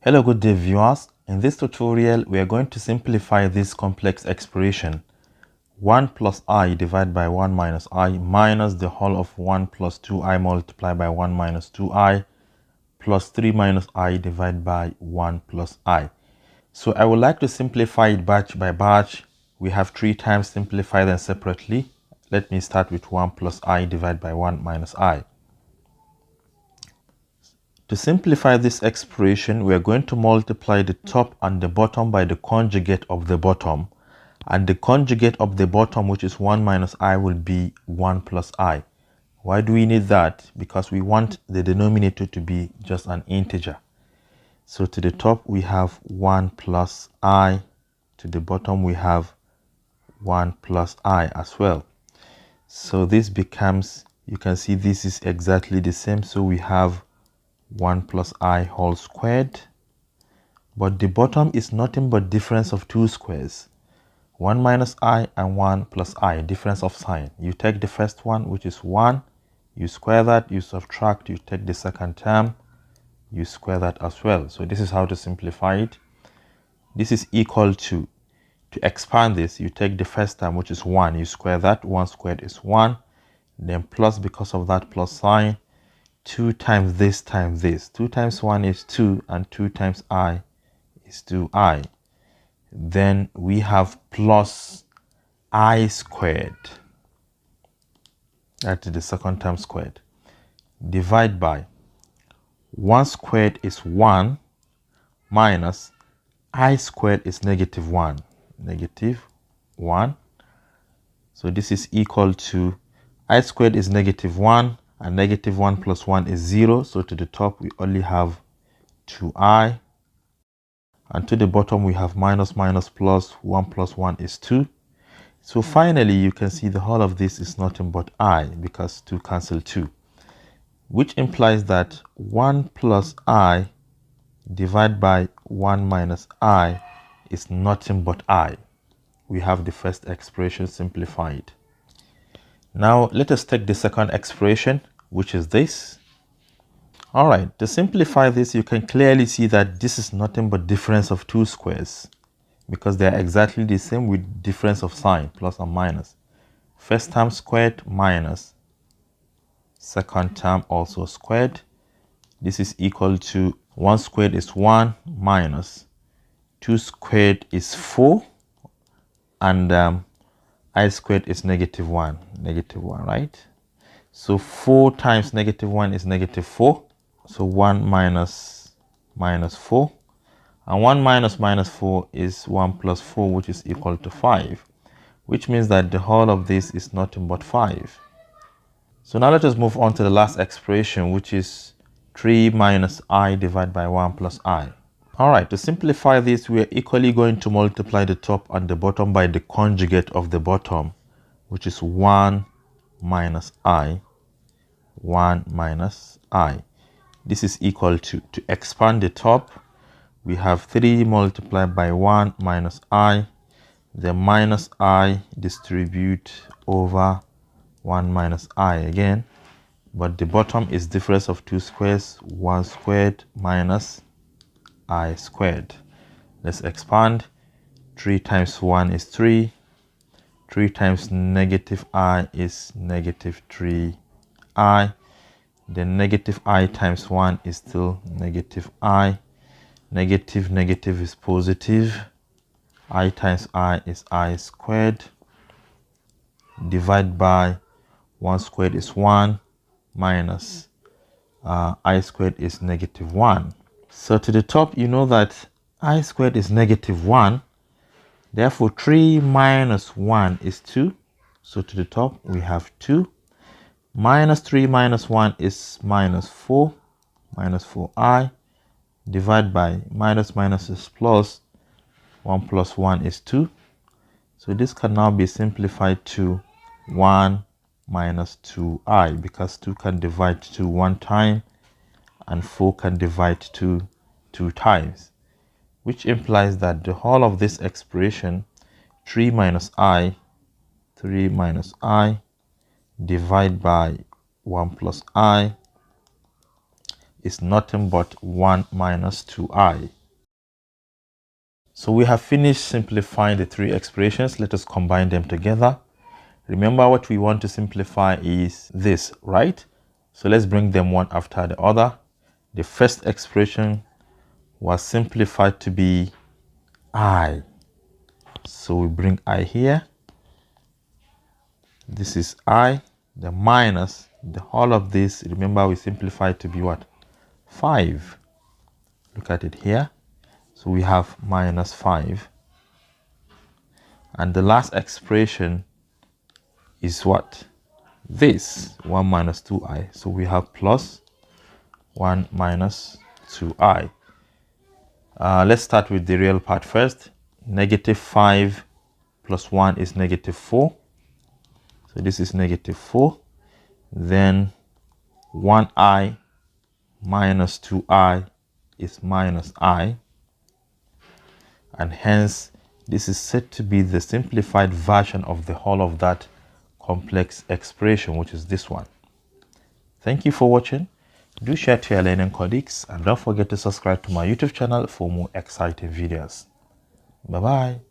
Hello good day viewers. In this tutorial we are going to simplify this complex expression 1 plus I divided by 1 minus I minus the whole of 1 plus 2I multiplied by 1 minus 2I plus 3 minus I divided by 1 plus I. So I would like to simplify it batch by batch. We have 3 times, simplify them separately. Let me start with 1 plus I divided by 1 minus I. To simplify this expression, we are going to multiply the top and the bottom by the conjugate of the bottom. And the conjugate of the bottom, which is 1 minus I, will be 1 plus I. Why do we need that? Because we want the denominator to be just an integer. So to the top, we have 1 plus I. To the bottom, we have 1 plus I as well. So this becomes, you can see this is exactly the same. So we have 1 plus I whole squared, but the bottom is nothing but difference of two squares, 1 minus I and 1 plus I, difference of sign. You take the first one, which is 1, you square that, you subtract, you take the second term, you square that as well. So this is how to simplify it. This is equal to expand this, you take the first term, which is 1, you square that, 1 squared is 1, then plus, because of that plus sign, 2 times this times this. 2 times 1 is 2 and 2 times I is 2I. Then we have plus I squared. That is the second term squared. Divide by 1 squared is 1 minus I squared is negative 1. Negative 1. So this is equal to I squared is negative 1. And negative 1 plus 1 is 0. So to the top, we only have 2I. And to the bottom, we have minus minus plus 1 plus 1 is 2. So finally, you can see the whole of this is nothing but I, because 2 cancel 2. Which implies that 1 plus I divided by 1 minus I is nothing but I. We have the first expression simplified. Now, let us take the second expression, which is this. All right, to simplify this, you can clearly see that this is nothing but difference of two squares, because they are exactly the same with difference of sign, plus and minus. First term squared minus second term also squared. This is equal to 1 squared is 1 minus 2 squared is 4, and I squared is negative 1, right? So 4 times negative 1 is negative 4. So 1 minus minus 4. And 1 minus minus 4 is 1 plus 4, which is equal to 5. Which means that the whole of this is nothing but 5. So now let us move on to the last expression, which is 3 minus I divided by 1 plus I. Alright, to simplify this, we are equally going to multiply the top and the bottom by the conjugate of the bottom, which is 1 minus I. 1 minus I. This is equal to expand the top, we have 3 multiplied by 1 minus I. The minus I distribute over 1 minus I again. But the bottom is difference of two squares, 1 squared minus I squared. Let's expand. 3 times 1 is 3. 3 times negative I is negative 3I. Then negative I times 1 is still negative I. Negative negative is positive. I times I is I squared. Divide by 1 squared is 1 minus I squared is negative 1. So to the top, you know that I squared is negative 1. Therefore, 3 minus 1 is 2. So to the top, we have 2. Minus 3 minus 1 is minus 4. Minus 4I. Divide by minus minus is plus. 1 plus 1 is 2. So this can now be simplified to 1 minus 2I, because 2 can divide 2 one time and 4 can divide 2 two times, which implies that the whole of this expression 3 minus I divide by 1 plus I is nothing but 1 minus 2i. So we have finished simplifying the three expressions. Let us combine them together. Remember, what we want to simplify is this, right? So let's bring them one after the other. The first expression was simplified to be I. So we bring I here. This is I. The minus, the whole of this, remember we simplified to be what? 5. Look at it here. So we have minus 5. And the last expression is what? This, 1 minus 2i. So we have plus 1 minus 2i. Let's start with the real part first. Negative 5 plus 1 is negative 4. So this is negative 4. Then 1i minus 2i is minus I. And hence, this is said to be the simplified version of the whole of that complex expression, which is this one. Thank you for watching. Do share to your learning colleagues and don't forget to subscribe to my YouTube channel for more exciting videos. Bye-bye.